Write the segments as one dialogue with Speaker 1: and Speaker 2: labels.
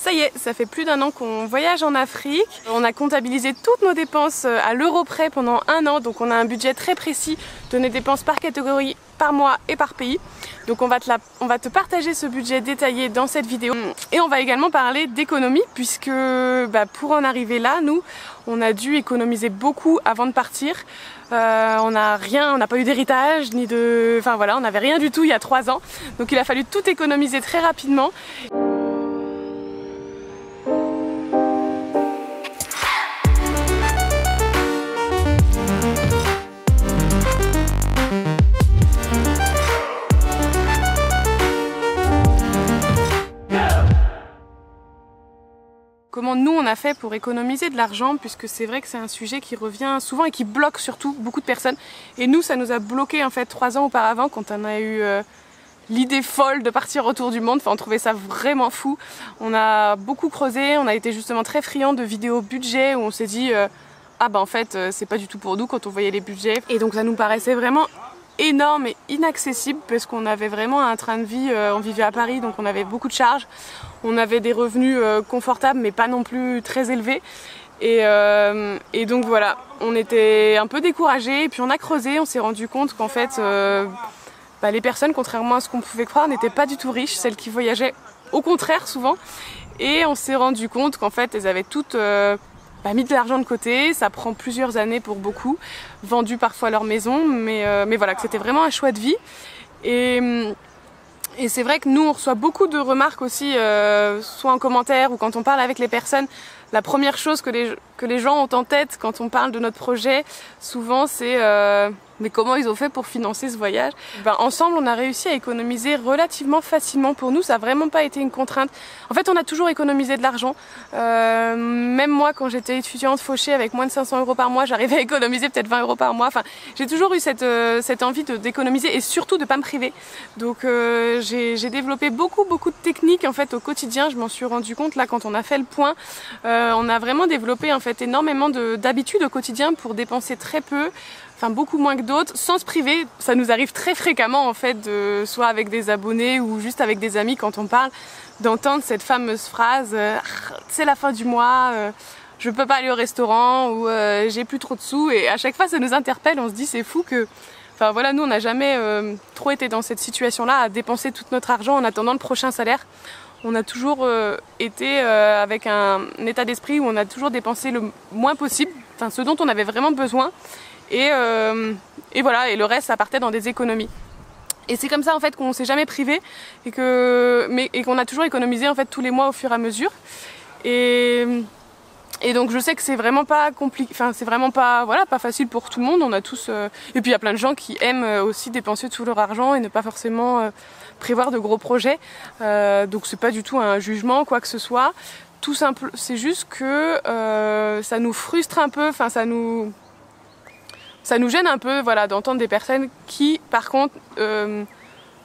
Speaker 1: Ça y est, ça fait plus d'1 an qu'on voyage en Afrique. On a comptabilisé toutes nos dépenses à l'euro près pendant 1 an, donc on a un budget très précis de nos dépenses par catégorie, par mois et par pays. Donc on va te partager ce budget détaillé dans cette vidéo. Et on va également parler d'économie, puisque pour en arriver là, nous, on a dû économiser beaucoup avant de partir. On n'a pas eu d'héritage, ni de... Enfin voilà, on n'avait rien du tout il y a 3 ans. Donc il a fallu tout économiser très rapidement. Comment nous on a fait pour économiser de l'argent, puisque c'est vrai que c'est un sujet qui revient souvent et qui bloque surtout beaucoup de personnes. Et nous ça nous a bloqué en fait 3 ans auparavant quand on a eu l'idée folle de partir autour du monde. Enfin, on trouvait ça vraiment fou. On a beaucoup creusé, on a été justement très friands de vidéos budget où on s'est dit en fait c'est pas du tout pour nous quand on voyait les budgets. Et donc ça nous paraissait vraiment énorme et inaccessible parce qu'on avait vraiment un train de vie, on vivait à Paris donc on avait beaucoup de charges. On avait des revenus confortables mais pas non plus très élevés et donc voilà, on était un peu découragés et puis on a creusé, on s'est rendu compte qu'en fait les personnes, contrairement à ce qu'on pouvait croire, n'étaient pas du tout riches, celles qui voyageaient au contraire souvent, et on s'est rendu compte qu'en fait elles avaient toutes mis de l'argent de côté, ça prend plusieurs années pour beaucoup, vendu parfois leur maison, mais voilà, que c'était vraiment un choix de vie. Et c'est vrai que nous on reçoit beaucoup de remarques aussi, soit en commentaire ou quand on parle avec les personnes. La première chose que les gens ont en tête quand on parle de notre projet, souvent c'est mais comment ils ont fait pour financer ce voyage? Ensemble on a réussi à économiser relativement facilement. Pour nous ça n'a vraiment pas été une contrainte. En fait on a toujours économisé de l'argent. Même moi quand j'étais étudiante fauchée avec moins de 500 € par mois, j'arrivais à économiser peut-être 20 € par mois. Enfin, j'ai toujours eu cette envie d'économiser et surtout de ne pas me priver. Donc j'ai développé beaucoup de techniques en fait au quotidien. Je m'en suis rendu compte là quand on a fait le point. On a vraiment développé en fait énormément d'habitudes au quotidien pour dépenser très peu. Enfin beaucoup moins que d'autres, sans se priver. Ça nous arrive très fréquemment en fait, soit avec des abonnés ou juste avec des amis quand on parle, d'entendre cette fameuse phrase c'est la fin du mois, je peux pas aller au restaurant ou j'ai plus trop de sous, et à chaque fois ça nous interpelle, on se dit c'est fou que... Enfin voilà, nous on n'a jamais trop été dans cette situation-là à dépenser tout notre argent en attendant le prochain salaire. On a toujours été avec un état d'esprit où on a toujours dépensé le moins possible, enfin ce dont on avait vraiment besoin. Et voilà, et le reste ça partait dans des économies. Et c'est comme ça en fait qu'on s'est jamais privé et qu'on a toujours économisé en fait tous les mois au fur et à mesure. Et donc je sais que c'est vraiment pas compliqué, enfin c'est vraiment pas facile pour tout le monde. On a tous et puis il y a plein de gens qui aiment aussi dépenser tout leur argent et ne pas forcément prévoir de gros projets. Donc c'est pas du tout un jugement quoi que ce soit. Tout simple, c'est juste que ça nous frustre un peu, enfin ça nous gêne un peu voilà, d'entendre des personnes qui, par contre,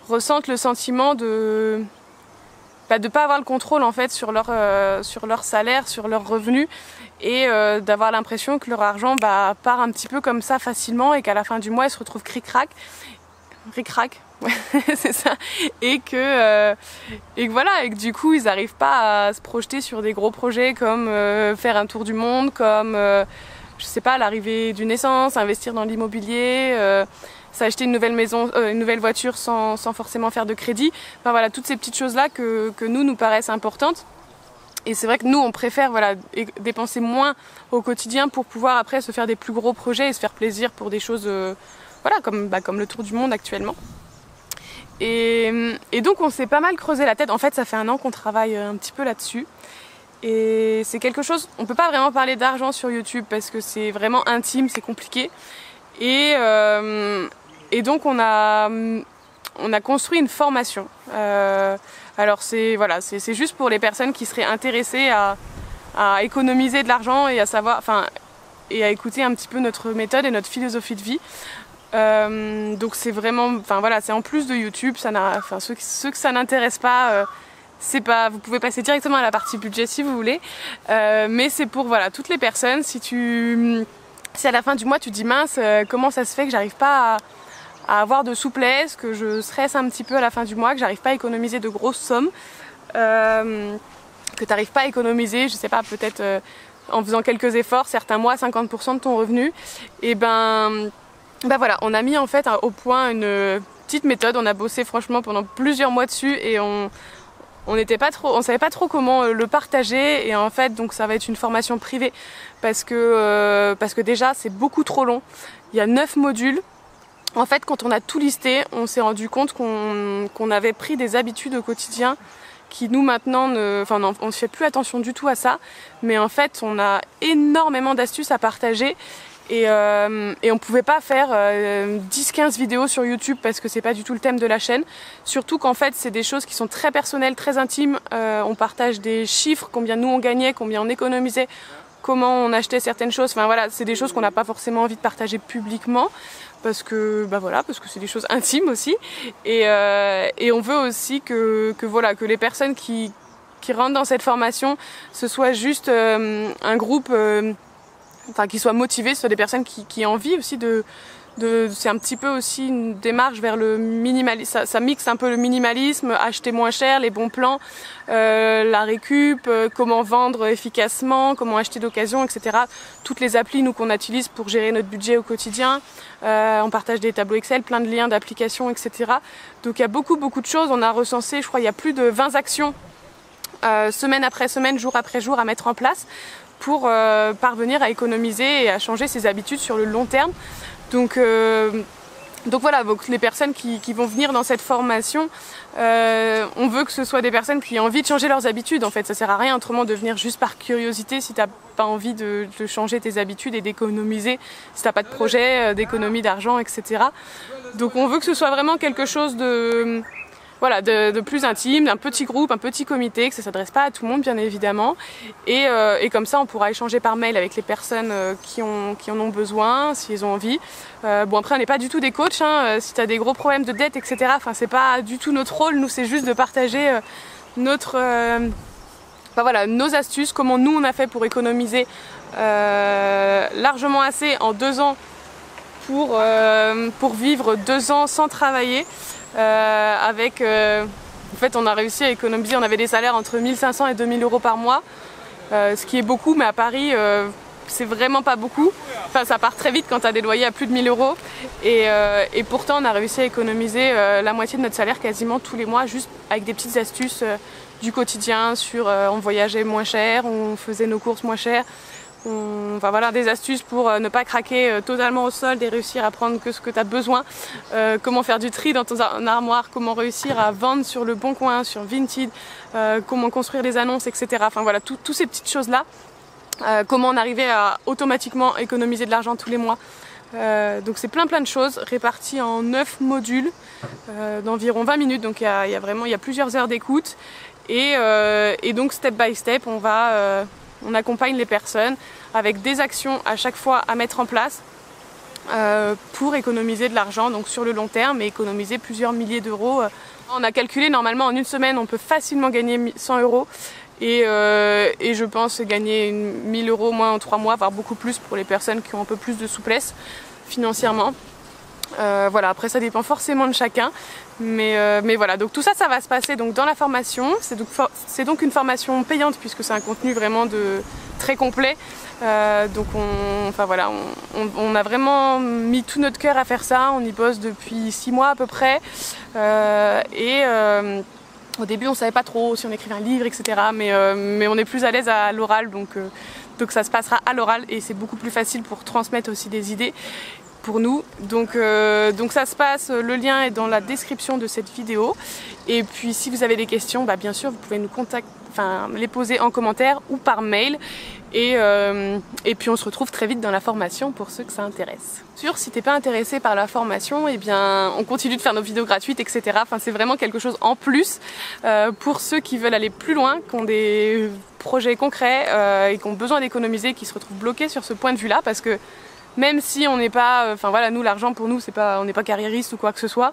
Speaker 1: ressentent le sentiment de ne pas avoir le contrôle en fait, sur leur salaire, sur leurs revenus, et d'avoir l'impression que leur argent part un petit peu comme ça facilement et qu'à la fin du mois, ils se retrouvent cric-crac. Ric-crac, ouais, c'est ça. Et que voilà, et que du coup, ils n'arrivent pas à se projeter sur des gros projets comme faire un tour du monde, comme... je sais pas, l'arrivée d'une naissance, investir dans l'immobilier, s'acheter une nouvelle maison, une nouvelle voiture sans forcément faire de crédit. Enfin voilà, toutes ces petites choses-là que nous paraissent importantes. Et c'est vrai que nous, on préfère voilà, dépenser moins au quotidien pour pouvoir après se faire des plus gros projets et se faire plaisir pour des choses voilà, comme le tour du monde actuellement. Et donc on s'est pas mal creusé la tête. En fait, ça fait 1 an qu'on travaille un petit peu là-dessus. Et c'est quelque chose, on peut pas vraiment parler d'argent sur YouTube parce que c'est vraiment intime, c'est compliqué. Et donc on a construit une formation. Alors c'est juste pour les personnes qui seraient intéressées à économiser de l'argent et à savoir, et à écouter un petit peu notre méthode et notre philosophie de vie. Donc c'est vraiment, c'est en plus de YouTube. Ceux que ça n'intéresse pas. Vous pouvez passer directement à la partie budget si vous voulez, mais c'est pour voilà, toutes les personnes. Si à la fin du mois tu te dis mince, comment ça se fait que j'arrive pas à avoir de souplesse, que je stresse un petit peu à la fin du mois, que j'arrive pas à économiser de grosses sommes, que tu n'arrives pas à économiser, je sais pas, peut-être en faisant quelques efforts, certains mois 50% de ton revenu, et ben voilà, on a mis en fait au point une petite méthode. On a bossé franchement pendant plusieurs mois dessus et on savait pas trop comment le partager, et en fait donc ça va être une formation privée parce que déjà c'est beaucoup trop long. Il y a 9 modules. En fait, quand on a tout listé, on s'est rendu compte qu'on avait pris des habitudes au quotidien qui nous maintenant, on ne fait plus attention du tout à ça, mais en fait on a énormément d'astuces à partager. Et on pouvait pas faire 10-15 vidéos sur YouTube parce que c'est pas du tout le thème de la chaîne. Surtout qu'en fait c'est des choses qui sont très personnelles, très intimes. On partage des chiffres, combien nous on gagnait, combien on économisait, comment on achetait certaines choses. Enfin voilà, c'est des choses qu'on n'a pas forcément envie de partager publiquement parce que c'est des choses intimes aussi. Et on veut aussi que les personnes qui rentrent dans cette formation, ce soit juste un groupe qui soient motivés, ce soit des personnes qui ont envie aussi c'est un petit peu aussi une démarche vers le minimalisme, ça mixe un peu le minimalisme, acheter moins cher, les bons plans, la récup, comment vendre efficacement, comment acheter d'occasion, etc. Toutes les applis nous qu'on utilise pour gérer notre budget au quotidien, on partage des tableaux Excel, plein de liens d'applications, etc. Donc il y a beaucoup de choses, on a recensé, je crois il y a plus de 20 actions semaine après semaine, jour après jour à mettre en place pour parvenir à économiser et à changer ses habitudes sur le long terme. Donc voilà, donc les personnes qui vont venir dans cette formation, on veut que ce soit des personnes qui ont envie de changer leurs habitudes. En fait, ça sert à rien autrement de venir juste par curiosité si t'as pas envie de changer tes habitudes et d'économiser, si t'as pas de projet d'économie d'argent, etc. Donc on veut que ce soit vraiment quelque chose de plus intime, d'un petit groupe, un petit comité, que ça ne s'adresse pas à tout le monde bien évidemment. Et comme ça on pourra échanger par mail avec les personnes qui en ont besoin, s'ils ont envie. Bon après on n'est pas du tout des coachs, hein. Si tu as des gros problèmes de dette, etc. Enfin c'est pas du tout notre rôle, nous c'est juste de partager nos astuces, comment nous on a fait pour économiser largement assez en 2 ans pour vivre 2 ans sans travailler. En fait on a réussi à économiser, on avait des salaires entre 1500 et 2000 euros par mois, ce qui est beaucoup, mais à Paris c'est vraiment pas beaucoup. Enfin ça part très vite quand tu as des loyers à plus de 1000 euros et pourtant on a réussi à économiser la moitié de notre salaire quasiment tous les mois, juste avec des petites astuces du quotidien on voyageait moins cher, on faisait nos courses moins cher. Des astuces pour ne pas craquer totalement au solde et réussir à prendre que ce que tu as besoin, comment faire du tri dans ton armoire, comment réussir à vendre sur le Bon Coin, sur Vinted, comment construire des annonces, etc. Enfin voilà, toutes ces petites choses-là, comment on arrivait à automatiquement économiser de l'argent tous les mois. Donc c'est plein de choses réparties en 9 modules d'environ 20 minutes, donc il y a plusieurs heures d'écoute et donc step by step on accompagne les personnes avec des actions à chaque fois à mettre en place pour économiser de l'argent donc sur le long terme et économiser plusieurs milliers d'euros. On a calculé normalement en 1 semaine on peut facilement gagner 100 euros et je pense gagner 1000 euros au moins en 3 mois, voire beaucoup plus pour les personnes qui ont un peu plus de souplesse financièrement. Après ça dépend forcément de chacun, mais voilà, donc tout ça va se passer donc dans la formation. C'est donc une formation payante puisque c'est un contenu vraiment très complet. Donc on a vraiment mis tout notre cœur à faire ça. On y bosse depuis 6 mois à peu près au début on savait pas trop si on écrivait un livre, etc. Mais on est plus à l'aise à l'oral, donc ça se passera à l'oral et c'est beaucoup plus facile pour transmettre aussi des idées pour nous. Donc ça se passe, le lien est dans la description de cette vidéo. Et puis si vous avez des questions, bien sûr vous pouvez nous contacter, les poser en commentaire ou par mail. Et puis on se retrouve très vite dans la formation pour ceux que ça intéresse. Si t'es pas intéressé par la formation, on continue de faire nos vidéos gratuites, etc. C'est vraiment quelque chose en plus pour ceux qui veulent aller plus loin, qui ont des projets concrets et qui ont besoin d'économiser, qui se retrouvent bloqués sur ce point de vue-là, parce que même si on n'est pas, nous l'argent pour nous c'est pas, on n'est pas carriériste ou quoi que ce soit,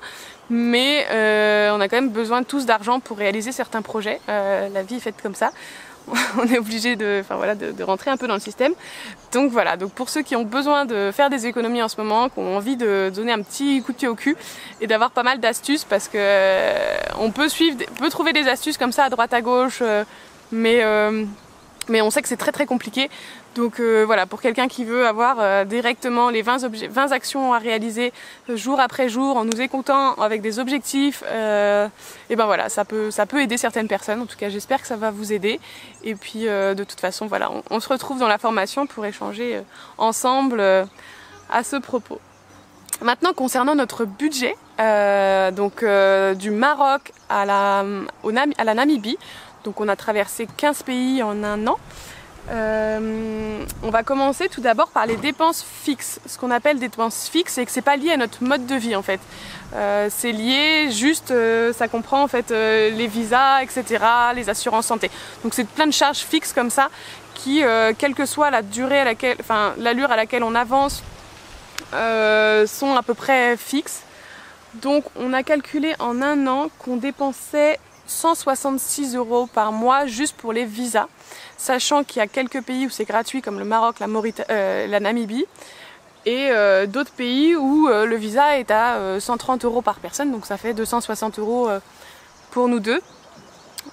Speaker 1: mais on a quand même besoin tous d'argent pour réaliser certains projets. La vie est faite comme ça. On est obligé de rentrer un peu dans le système. Donc voilà, donc pour ceux qui ont besoin de faire des économies en ce moment, qui ont envie de donner un petit coup de pied au cul et d'avoir pas mal d'astuces, parce que on peut trouver des astuces comme ça à droite à gauche mais on sait que c'est très compliqué. Donc voilà, pour quelqu'un qui veut avoir directement les 20 actions à réaliser jour après jour en nous écoutant avec des objectifs, et ben voilà, ça peut aider certaines personnes. En tout cas, j'espère que ça va vous aider. Et puis de toute façon, voilà, on se retrouve dans la formation pour échanger ensemble à ce propos. Maintenant, concernant notre budget, du Maroc à la Namibie, donc on a traversé 15 pays en un an. On va commencer tout d'abord par les dépenses fixes. Ce qu'on appelle dépenses fixes, c'est que c'est pas lié à notre mode de vie en fait. C'est lié juste, ça comprend en fait les visas, etc., les assurances santé. Donc c'est plein de charges fixes comme ça qui, quelle que soit la durée à laquelle, enfin l'allure à laquelle on avance, sont à peu près fixes. Donc on a calculé en un an qu'on dépensait 166 € par mois juste pour les visas, sachant qu'il y a quelques pays où c'est gratuit comme le Maroc, la Namibie, et d'autres pays où le visa est à 130 € par personne, donc ça fait 260 € pour nous deux.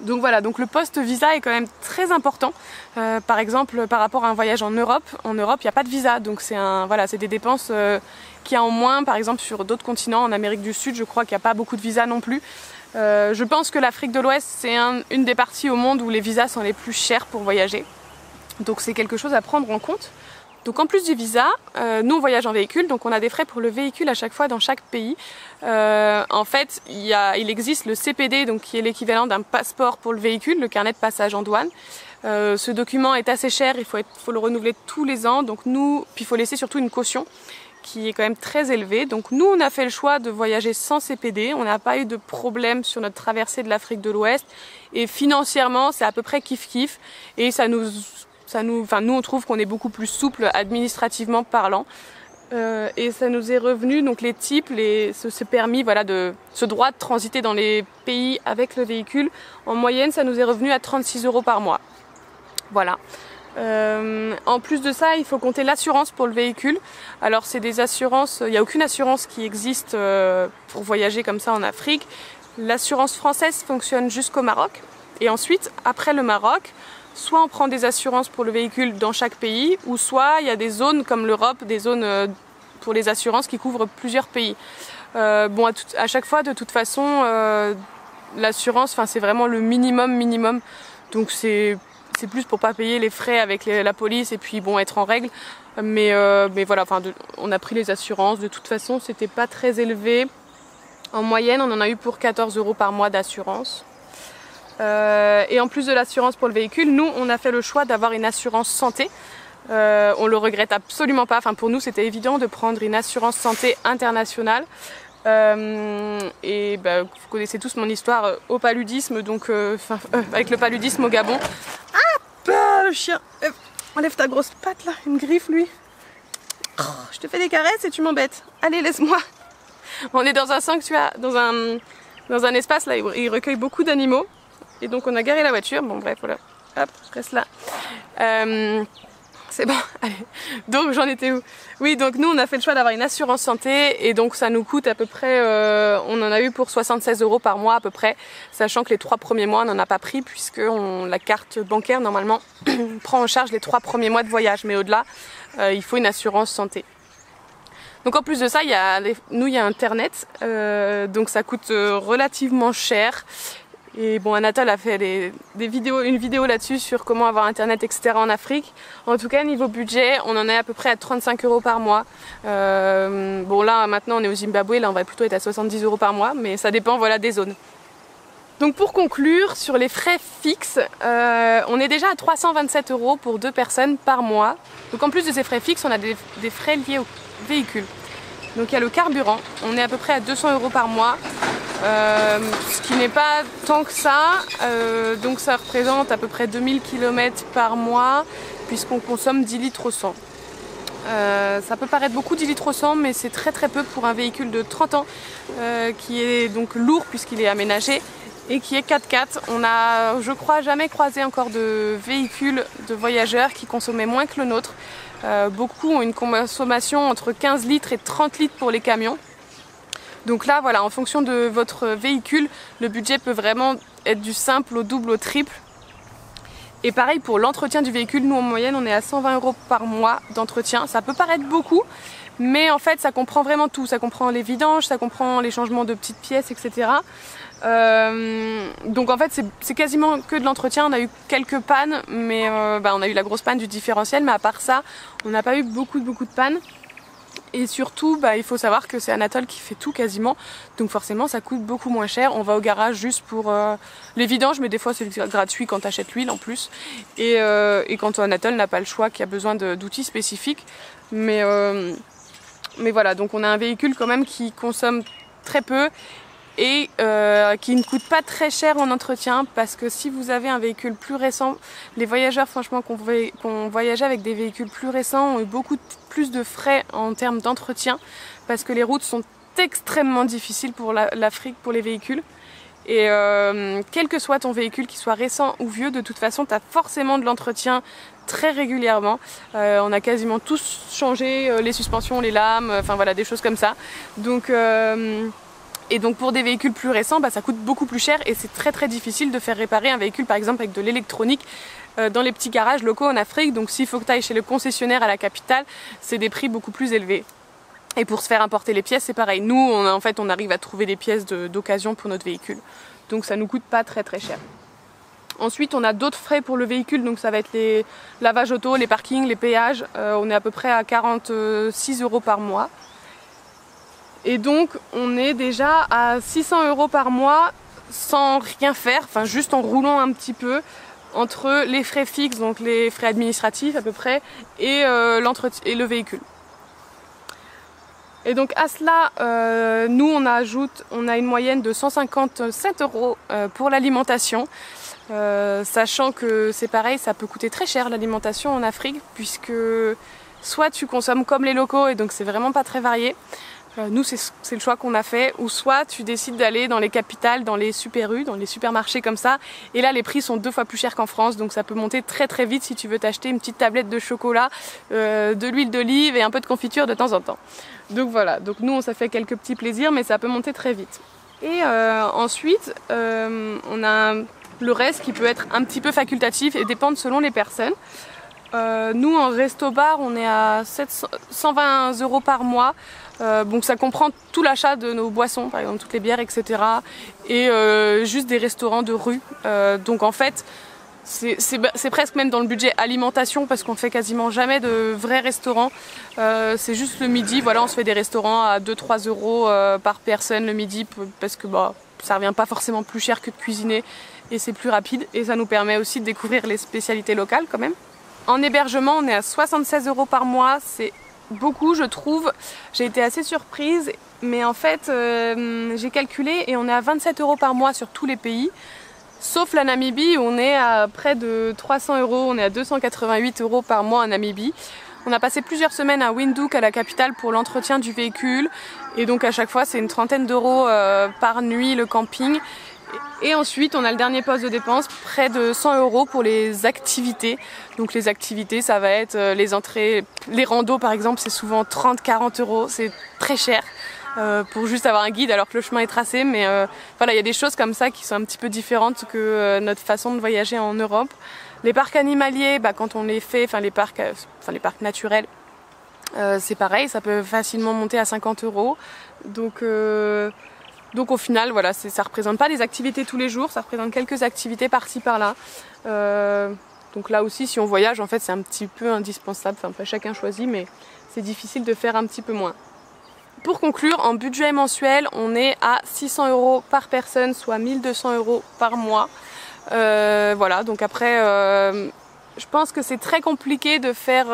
Speaker 1: Donc voilà, donc le post-visa est quand même très important. Par exemple, par rapport à un voyage en Europe, il n'y a pas de visa, donc c'est des dépenses qu'il y a en moins. Par exemple, sur d'autres continents, en Amérique du Sud, je crois qu'il n'y a pas beaucoup de visas non plus. Je pense que l'Afrique de l'Ouest, c'est une des parties au monde où les visas sont les plus chers pour voyager. Donc c'est quelque chose à prendre en compte. Donc en plus du visa, nous on voyage en véhicule, donc on a des frais pour le véhicule à chaque fois dans chaque pays. En fait, il existe le CPD, donc qui est l'équivalent d'un passeport pour le véhicule, le carnet de passage en douane. Ce document est assez cher, il faut le renouveler tous les ans, puis il faut laisser surtout une caution qui est quand même très élevée. Donc nous on a fait le choix de voyager sans CPD, on n'a pas eu de problème sur notre traversée de l'Afrique de l'Ouest, et financièrement c'est à peu près kiff-kiff, et nous on trouve qu'on est beaucoup plus souple administrativement parlant, et ça nous est revenu, donc les types, ce permis, voilà, ce droit de transiter dans les pays avec le véhicule, en moyenne ça nous est revenu à 36 € par mois. Voilà. En plus de ça, il faut compter l'assurance pour le véhicule. Alors c'est des assurances, il n'y a aucune assurance qui existe pour voyager comme ça en Afrique. L'assurance française fonctionne jusqu'au Maroc, et ensuite, après le Maroc, soit on prend des assurances pour le véhicule dans chaque pays, ou soit il y a des zones comme l'Europe, des zones pour les assurances qui couvrent plusieurs pays. À chaque fois, de toute façon, l'assurance, c'est vraiment le minimum. Donc c'est plus pour pas payer les frais avec la police et puis être en règle. Mais voilà, on a pris les assurances. De toute façon, c'était pas très élevé. En moyenne, on en a eu pour 14 € par mois d'assurance. Et en plus de l'assurance pour le véhicule, nous on a fait le choix d'avoir une assurance santé. On le regrette absolument pas. Pour nous c'était évident de prendre une assurance santé internationale. Vous connaissez tous mon histoire au paludisme, donc avec le paludisme au Gabon. Le chien, enlève ta grosse patte là, il me griffe lui. Oh, je te fais des caresses et tu m'embêtes. Allez, laisse-moi. On est dans un sanctuaire, dans un espace là, il recueille beaucoup d'animaux. Et donc on a garé la voiture, bon bref voilà, hop, je reste là. C'est bon, allez. Donc j'en étais où? Oui, donc nous on a fait le choix d'avoir une assurance santé, et donc ça nous coûte à peu près, on en a eu pour 76 € par mois à peu près, sachant que les 3 premiers mois on n'en a pas pris puisque la carte bancaire normalement prend en charge les 3 premiers mois de voyage, mais au-delà il faut une assurance santé. Donc en plus de ça, il y a Internet, donc ça coûte relativement cher. Et Anatole a fait une vidéo là-dessus sur comment avoir internet, etc. en Afrique. En tout cas, niveau budget, on en est à peu près à 35 € par mois. Là, maintenant, on est au Zimbabwe, là, on va plutôt être à 70 € par mois, mais ça dépend, voilà, des zones. Donc pour conclure, sur les frais fixes, on est déjà à 327 € pour 2 personnes par mois. Donc en plus de ces frais fixes, on a des frais liés au véhicule. Donc il y a le carburant, on est à peu près à 200 € par mois. Ce qui n'est pas tant que ça, donc ça représente à peu près 2000 km par mois puisqu'on consomme 10 litres au 100. Ça peut paraître beaucoup 10 litres au 100, mais c'est très peu pour un véhicule de 30 ans qui est donc lourd puisqu'il est aménagé et qui est 4x4. On a, je crois, jamais croisé encore de véhicule de voyageurs qui consommait moins que le nôtre. Beaucoup ont une consommation entre 15 litres et 30 litres pour les camions. Donc là, voilà, en fonction de votre véhicule, le budget peut vraiment être du simple au double, au triple. Et pareil pour l'entretien du véhicule, nous en moyenne on est à 120 € par mois d'entretien. Ça peut paraître beaucoup, mais en fait ça comprend vraiment tout. Ça comprend les vidanges, ça comprend les changements de petites pièces, etc. Donc en fait c'est quasiment que de l'entretien. On a eu quelques pannes, mais on a eu la grosse panne du différentiel, mais à part ça on n'a pas eu beaucoup de pannes. Et surtout il faut savoir que c'est Anatole qui fait tout quasiment, donc forcément ça coûte beaucoup moins cher. On va au garage juste pour les vidanges, mais des fois c'est gratuit quand tu achètes l'huile en plus, et quand Anatole n'a pas le choix, qui a besoin d'outils spécifiques, mais voilà, donc on a un véhicule quand même qui consomme très peu et qui ne coûte pas très cher en entretien, parce que si vous avez un véhicule plus récent, les voyageurs franchement qui ont voyagé avec des véhicules plus récents ont eu beaucoup plus de frais en termes d'entretien, parce que les routes sont extrêmement difficiles pour l'Afrique, pour les véhicules. Et quel que soit ton véhicule, qu'il soit récent ou vieux, de toute façon tu as forcément de l'entretien très régulièrement. On a quasiment tous changé les suspensions, les lames, enfin voilà, des choses comme ça. Et donc pour des véhicules plus récents, ça coûte beaucoup plus cher, et c'est très difficile de faire réparer un véhicule par exemple avec de l'électronique dans les petits garages locaux en Afrique. Donc s'il faut que tu ailles chez le concessionnaire à la capitale, c'est des prix beaucoup plus élevés. Et pour se faire importer les pièces, c'est pareil. Nous, on arrive à trouver des pièces d'occasion pour notre véhicule. Donc ça nous coûte pas très cher. Ensuite, on a d'autres frais pour le véhicule, donc ça va être les lavages auto, les parkings, les péages. On est à peu près à 46 € par mois. Et donc on est déjà à 600 € par mois sans rien faire, enfin juste en roulant un petit peu, entre les frais fixes, donc les frais administratifs à peu près, et le véhicule. Et donc à cela, nous on a une moyenne de 157 € pour l'alimentation, sachant que c'est pareil, ça peut coûter très cher l'alimentation en Afrique, puisque soit tu consommes comme les locaux et donc c'est vraiment pas très varié. Nous c'est le choix qu'on a fait, ou soit tu décides d'aller dans les capitales, dans les super-U, dans les supermarchés comme ça, et là les prix sont 2 fois plus chers qu'en France, donc ça peut monter très vite si tu veux t'acheter une petite tablette de chocolat, de l'huile d'olive et un peu de confiture de temps en temps. Donc voilà, donc nous on s'est fait quelques petits plaisirs, mais ça peut monter très vite. Et ensuite on a le reste qui peut être un petit peu facultatif et dépendre selon les personnes. Nous en resto-bar on est à 120 € par mois. Donc ça comprend tout l'achat de nos boissons, par exemple toutes les bières, etc. Et juste des restaurants de rue. Donc en fait c'est presque même dans le budget alimentation, parce qu'on fait quasiment jamais de vrais restaurants. C'est juste le midi, voilà, on se fait des restaurants à 2-3 € par personne le midi, parce que ça revient pas forcément plus cher que de cuisiner, et c'est plus rapide, et ça nous permet aussi de découvrir les spécialités locales quand même. En hébergement on est à 76 € par mois, c'est beaucoup je trouve. J'ai été assez surprise, mais en fait j'ai calculé et on est à 27 € par mois sur tous les pays, sauf la Namibie où on est à près de 300 €, on est à 288 € par mois en Namibie. On a passé plusieurs semaines à Windhoek, à la capitale, pour l'entretien du véhicule, et donc à chaque fois c'est une trentaine d'euros par nuit le camping. Et ensuite on a le dernier poste de dépense, près de 100 € pour les activités. Donc les activités ça va être les entrées, les randos par exemple, c'est souvent 30-40 €, c'est très cher pour juste avoir un guide alors que le chemin est tracé. Mais voilà, il y a des choses comme ça qui sont un petit peu différentes que notre façon de voyager en Europe. Les parcs animaliers, quand on les fait, les parcs naturels, c'est pareil, ça peut facilement monter à 50 €. Donc au final, voilà, ça ne représente pas les activités tous les jours, ça représente quelques activités par-ci par-là. Donc là aussi, si on voyage, en fait, c'est un petit peu indispensable. Enfin, pas chacun choisit, mais c'est difficile de faire un petit peu moins. Pour conclure, en budget mensuel, on est à 600 € par personne, soit 1200 € par mois. Voilà, donc après, je pense que c'est très compliqué de faire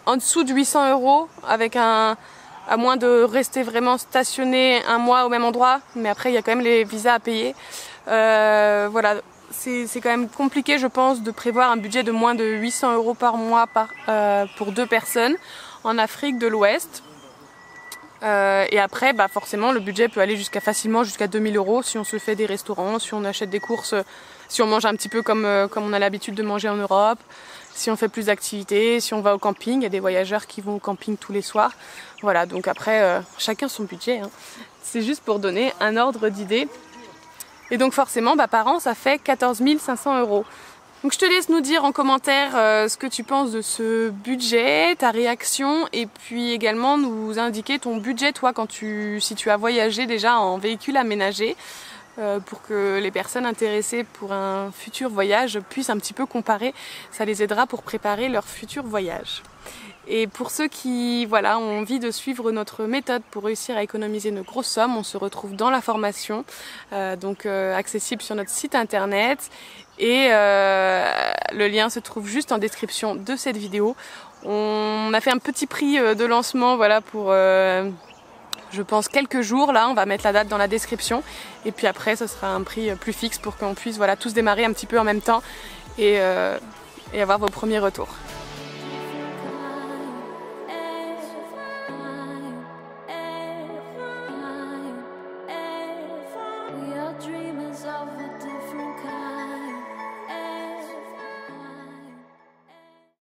Speaker 1: en dessous de 800 € avec à moins de rester vraiment stationné un mois au même endroit, mais après il y a quand même les visas à payer. Voilà, c'est quand même compliqué je pense de prévoir un budget de moins de 800 € par mois pour 2 personnes en Afrique de l'Ouest. Et après forcément le budget peut aller facilement jusqu'à 2000 € si on se fait des restaurants, si on achète des courses, si on mange un petit peu comme on a l'habitude de manger en Europe, si on fait plus d'activités, si on va au camping. Il y a des voyageurs qui vont au camping tous les soirs. Voilà, donc après chacun son budget, hein. C'est juste pour donner un ordre d'idée. Et donc forcément par an ça fait 14 500 €. Donc je te laisse nous dire en commentaire ce que tu penses de ce budget, ta réaction, et puis également nous indiquer ton budget toi si tu as voyagé déjà en véhicule aménagé, pour que les personnes intéressées pour un futur voyage puissent un petit peu comparer. Ça les aidera pour préparer leur futur voyage. Et pour ceux qui ont envie de suivre notre méthode pour réussir à économiser une grosse somme, on se retrouve dans la formation, accessible sur notre site internet, et le lien se trouve juste en description de cette vidéo. On a fait un petit prix de lancement pour je pense quelques jours, là on va mettre la date dans la description, et puis après ce sera un prix plus fixe pour qu'on puisse tous démarrer un petit peu en même temps et avoir vos premiers retours.